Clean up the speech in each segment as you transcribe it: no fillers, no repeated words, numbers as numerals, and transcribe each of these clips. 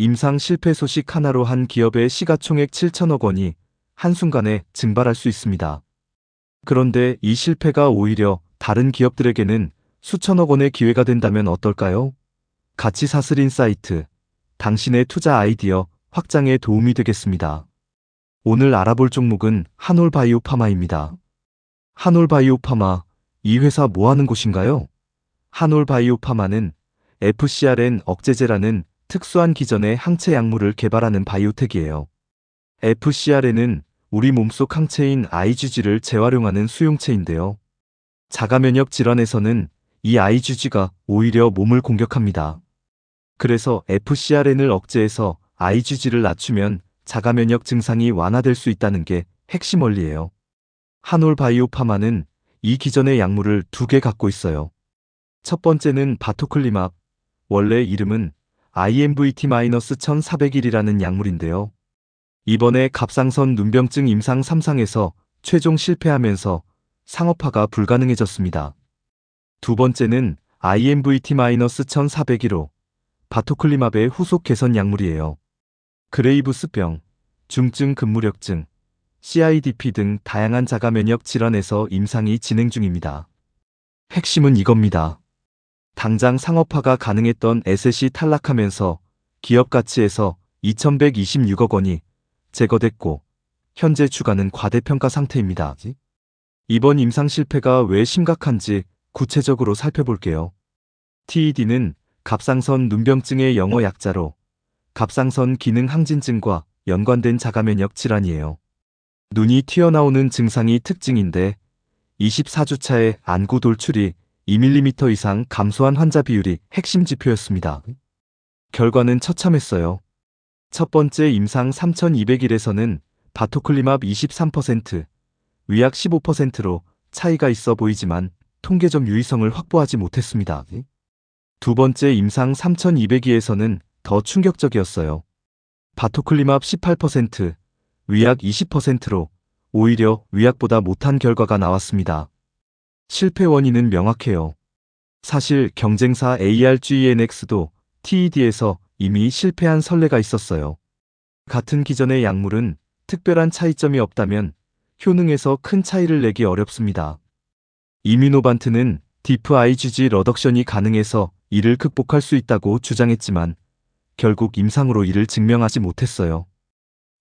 임상 실패 소식 하나로 한 기업의 시가총액 7천억 원이 한순간에 증발할 수 있습니다. 그런데 이 실패가 오히려 다른 기업들에게는 수천억 원의 기회가 된다면 어떨까요? 가치 사슬 인사이트, 당신의 투자 아이디어 확장에 도움이 되겠습니다. 오늘 알아볼 종목은 한올바이오파마입니다. 한올바이오파마, 이 회사 뭐 하는 곳인가요? 한올바이오파마는 FcRn 억제제라는 특수한 기전의 항체 약물을 개발하는 바이오텍이에요. FcRn은 우리 몸속 항체인 IgG를 재활용하는 수용체인데요. 자가면역 질환에서는 이 IgG가 오히려 몸을 공격합니다. 그래서 FcRn을 억제해서 IgG를 낮추면 자가면역 증상이 완화될 수 있다는 게 핵심 원리예요. 한올바이오파마는 이 기전의 약물을 2개 갖고 있어요. 첫 번째는 바토클리맙, 원래 이름은 IMVT-1401이라는 약물인데요. 이번에 갑상선 눈병증 임상 3상에서 최종 실패하면서 상업화가 불가능해졌습니다. 두 번째는 IMVT-1401호, 바토클리맙의 후속 개선 약물이에요. 그레이브스병, 중증 근무력증, CIDP 등 다양한 자가면역 질환에서 임상이 진행 중입니다. 핵심은 이겁니다. 당장 상업화가 가능했던 에셋이 탈락하면서 기업 가치에서 2,126억 원이 제거됐고 현재 주가는 과대평가 상태입니다. 이번 임상 실패가 왜 심각한지 구체적으로 살펴볼게요. TED는 갑상선 눈병증의 영어 약자로 갑상선 기능 항진증과 연관된 자가면역 질환이에요. 눈이 튀어나오는 증상이 특징인데 24주차에 안구 돌출이 2mm 이상 감소한 환자 비율이 핵심 지표였습니다. 결과는 처참했어요. 첫 번째 임상 3200일에서는 바토클리맙 23%, 위약 15%로 차이가 있어 보이지만 통계적 유의성을 확보하지 못했습니다. 두 번째 임상 3202에서는 더 충격적이었어요. 바토클리맙 18%, 위약 20%로 오히려 위약보다 못한 결과가 나왔습니다. 실패 원인은 명확해요. 사실 경쟁사 ARGENX도 TED에서 이미 실패한 선례가 있었어요. 같은 기전의 약물은 특별한 차이점이 없다면 효능에서 큰 차이를 내기 어렵습니다. 이뮤노반트는 디프 IgG 러덕션이 가능해서 이를 극복할 수 있다고 주장했지만 결국 임상으로 이를 증명하지 못했어요.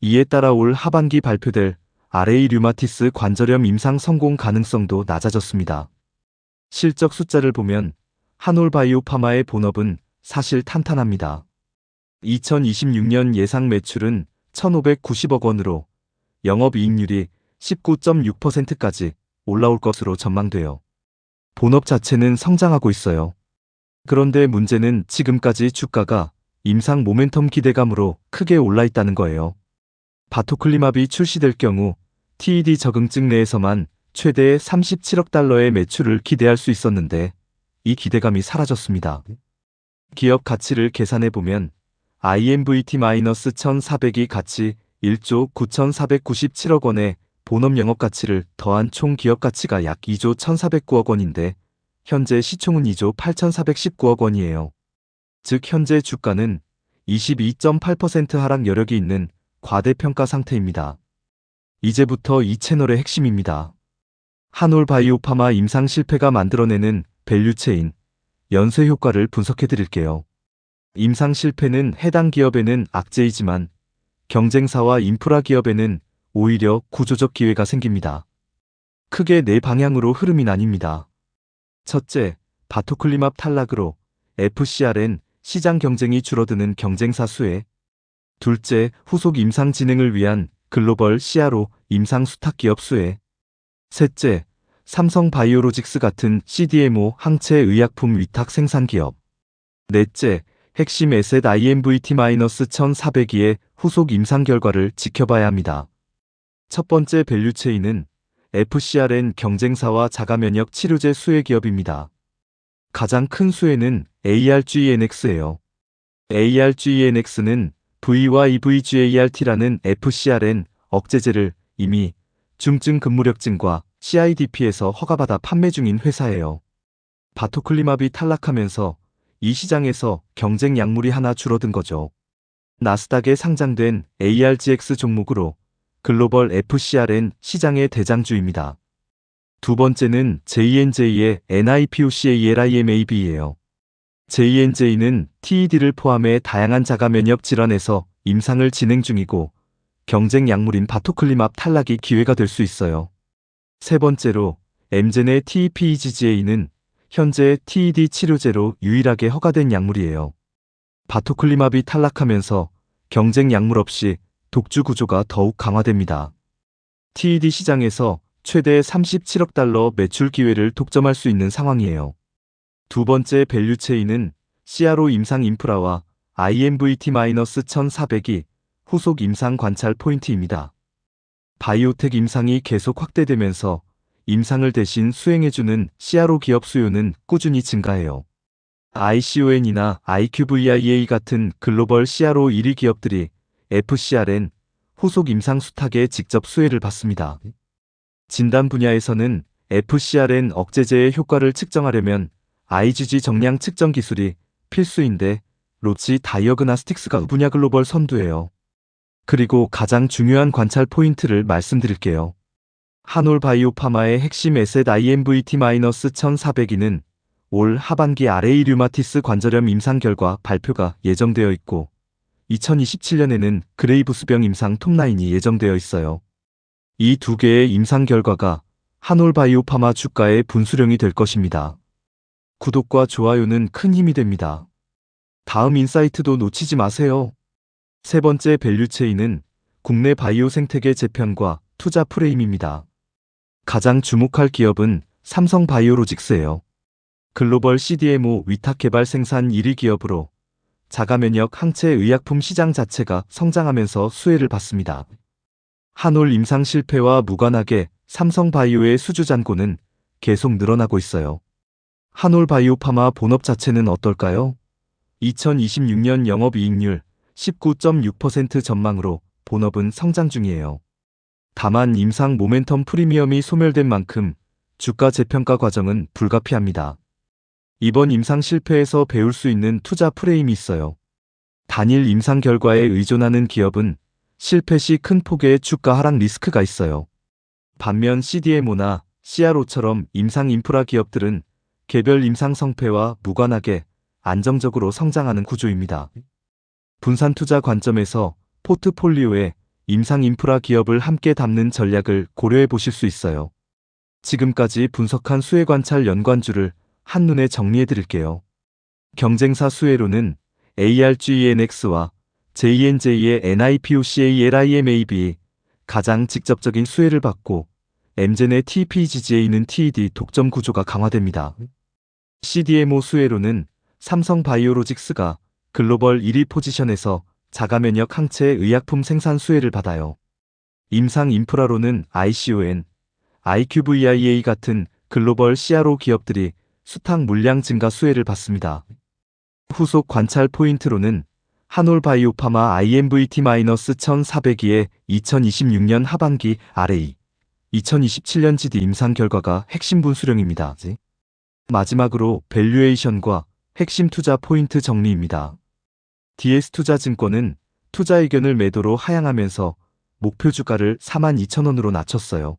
이에 따라 올 하반기 발표될 RA 류마티스 관절염 임상 성공 가능성도 낮아졌습니다. 실적 숫자를 보면 한올바이오파마의 본업은 사실 탄탄합니다. 2026년 예상 매출은 1,590억 원으로 영업이익률이 19.6%까지 올라올 것으로 전망돼요. 본업 자체는 성장하고 있어요. 그런데 문제는 지금까지 주가가 임상 모멘텀 기대감으로 크게 올라 있다는 거예요. 바토클리맙이 출시될 경우 TED 적응증 내에서만 최대 37억 달러의 매출을 기대할 수 있었는데 이 기대감이 사라졌습니다. 기업 가치를 계산해보면 IMVT-1400이 가치 1조 9,497억 원에 본업 영업 가치를 더한 총 기업 가치가 약 2조 1,409억 원인데 현재 시총은 2조 8,419억 원이에요. 즉 현재 주가는 22.8% 하락 여력이 있는 과대평가 상태입니다. 이제부터 이 채널의 핵심입니다. 한올바이오파마 임상 실패가 만들어내는 밸류체인, 연쇄 효과를 분석해 드릴게요. 임상 실패는 해당 기업에는 악재이지만 경쟁사와 인프라 기업에는 오히려 구조적 기회가 생깁니다. 크게 네 방향으로 흐름이 나뉩니다. 첫째, 바토클리맙 탈락으로 FcRn 시장 경쟁이 줄어드는 경쟁사 수혜. 둘째, 후속 임상 진행을 위한 글로벌 CRO 임상 수탁 기업 수혜. 셋째, 삼성 바이오로직스 같은 CDMO 항체 의약품 위탁 생산 기업. 넷째, 핵심 에셋 IMVT-1402의 후속 임상 결과를 지켜봐야 합니다. 첫 번째 밸류체인은 FcRn 경쟁사와 자가면역 치료제 수혜 기업입니다. 가장 큰 수혜는 ARGENX예요. ARGENX는 V와 EVGART라는 FcRn 억제제를 이미 중증 근무력증과 CIDP에서 허가받아 판매 중인 회사예요. 바토클리맙이 탈락하면서 이 시장에서 경쟁 약물이 하나 줄어든 거죠. 나스닥에 상장된 ARGX 종목으로 글로벌 FCRN 시장의 대장주입니다. 두 번째는 JNJ의 NIPOCALIMAB예요. JNJ는 TED를 포함해 다양한 자가 면역 질환에서 임상을 진행 중이고 경쟁 약물인 바토클리맙 탈락이 기회가 될 수 있어요. 세 번째로 엠젠의 TEPEGGA는 현재 TED 치료제로 유일하게 허가된 약물이에요. 바토클리맙이 탈락하면서 경쟁 약물 없이 독주 구조가 더욱 강화됩니다. TED 시장에서 최대 37억 달러 매출 기회를 독점할 수 있는 상황이에요. 두 번째 밸류체인은 CRO 임상 인프라와 IMVT-1400이 후속 임상 관찰 포인트입니다. 바이오텍 임상이 계속 확대되면서 임상을 대신 수행해주는 CRO 기업 수요는 꾸준히 증가해요. ICON이나 IQVIA 같은 글로벌 CRO 1위 기업들이 FCRN 후속 임상 수탁에 직접 수혜를 받습니다. 진단 분야에서는 FCRN 억제제의 효과를 측정하려면 IgG 정량 측정 기술이 필수인데 로치 다이어그나스틱스가 분야 글로벌 선두예요. 그리고 가장 중요한 관찰 포인트를 말씀드릴게요. 한올바이오파마의 핵심 에셋 IMVT-1402는 올 하반기 RA 류마티스 관절염 임상 결과 발표가 예정되어 있고 2027년에는 그레이브스병 임상 톱9이 예정되어 있어요. 이 두 개의 임상 결과가 한올바이오파마 주가의 분수령이 될 것입니다. 구독과 좋아요는 큰 힘이 됩니다. 다음 인사이트도 놓치지 마세요. 세 번째 밸류체인은 국내 바이오 생태계 재편과 투자 프레임입니다. 가장 주목할 기업은 삼성바이오로직스예요. 글로벌 CDMO 위탁 개발 생산 1위 기업으로 자가면역 항체 의약품 시장 자체가 성장하면서 수혜를 받습니다. 한올 임상 실패와 무관하게 삼성바이오의 수주 잔고는 계속 늘어나고 있어요. 한올바이오파마 본업 자체는 어떨까요? 2026년 영업이익률 19.6% 전망으로 본업은 성장 중이에요. 다만 임상 모멘텀 프리미엄이 소멸된 만큼 주가 재평가 과정은 불가피합니다. 이번 임상 실패에서 배울 수 있는 투자 프레임이 있어요. 단일 임상 결과에 의존하는 기업은 실패 시 큰 폭의 주가 하락 리스크가 있어요. 반면 CDMO나 CRO처럼 임상 인프라 기업들은 개별 임상 성패와 무관하게 안정적으로 성장하는 구조입니다. 분산 투자 관점에서 포트폴리오에 임상 인프라 기업을 함께 담는 전략을 고려해 보실 수 있어요. 지금까지 분석한 수혜 관찰 연관주를 한눈에 정리해 드릴게요. 경쟁사 수혜로는 ARGENX와 JNJ의 NIPOCALIMAB 가장 직접적인 수혜를 받고 엠젠의 TPGGA는 TED 독점 구조가 강화됩니다. CDMO 수혜로는 삼성바이오로직스가 글로벌 1위 포지션에서 자가면역 항체 의약품 생산 수혜를 받아요. 임상 인프라로는 ICON, IQVIA 같은 글로벌 CRO 기업들이 수탁 물량 증가 수혜를 받습니다. 후속 관찰 포인트로는 한올바이오파마 IMVT-1402의 2026년 하반기 RA, 2027년 GD 임상 결과가 핵심 분수령입니다. 마지막으로 밸류에이션과 핵심 투자 포인트 정리입니다. DS투자증권은 투자 의견을 매도로 하향하면서 목표 주가를 42,000원으로 낮췄어요.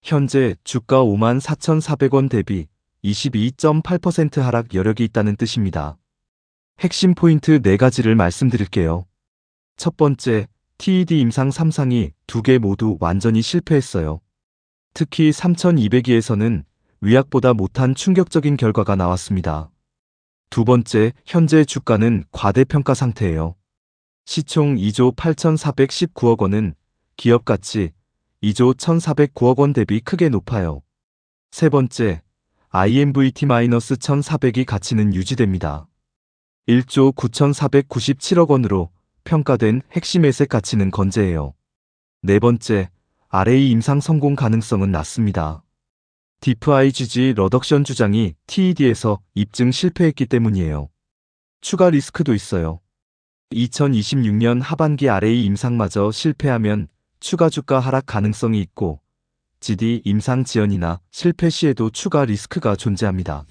현재 주가 54,400원 대비 22.8% 하락 여력이 있다는 뜻입니다. 핵심 포인트 4가지를 말씀드릴게요. 첫 번째, TED 임상 3상이 2개 모두 완전히 실패했어요. 특히 3200위에서는 위약보다 못한 충격적인 결과가 나왔습니다. 두 번째, 현재 주가는 과대평가 상태예요. 시총 2조 8,419억 원은 기업 가치 2조 1,409억 원 대비 크게 높아요. 세 번째, IMVT-1400이 가치는 유지됩니다. 1조 9,497억 원으로 평가된 핵심 에셋 가치는 건재해요. 네 번째, RA 임상 성공 가능성은 낮습니다. 디프 IgG 러덕션 주장이 TED에서 입증 실패했기 때문이에요. 추가 리스크도 있어요. 2026년 하반기 RA 임상마저 실패하면 추가 주가 하락 가능성이 있고 GD 임상 지연이나 실패 시에도 추가 리스크가 존재합니다.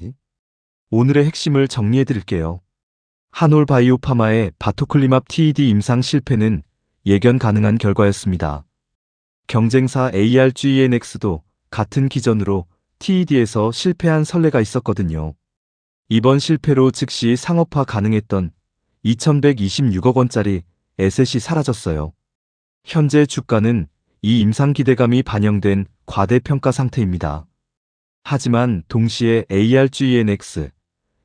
오늘의 핵심을 정리해 드릴게요. 한올바이오파마의 바토클리맙 TED 임상 실패는 예견 가능한 결과였습니다. 경쟁사 ARGENX도 같은 기전으로 TED에서 실패한 선례가 있었거든요. 이번 실패로 즉시 상업화 가능했던 2,126억 원짜리 에셋이 사라졌어요. 현재 주가는 이 임상 기대감이 반영된 과대평가 상태입니다. 하지만 동시에 ARGENX,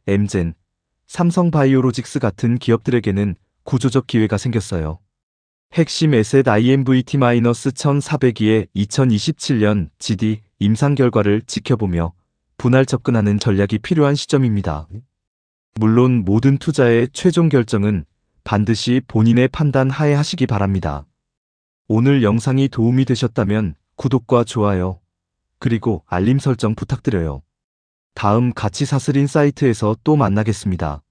엠젠, 삼성바이오로직스 같은 기업들에게는 구조적 기회가 생겼어요. 핵심 에셋 IMVT-1402의 2027년 GD 임상 결과를 지켜보며 분할 접근하는 전략이 필요한 시점입니다. 물론 모든 투자의 최종 결정은 반드시 본인의 판단 하에 하시기 바랍니다. 오늘 영상이 도움이 되셨다면 구독과 좋아요, 그리고 알림 설정 부탁드려요. 다음 가치 사슬 인사이트에서 또 만나겠습니다.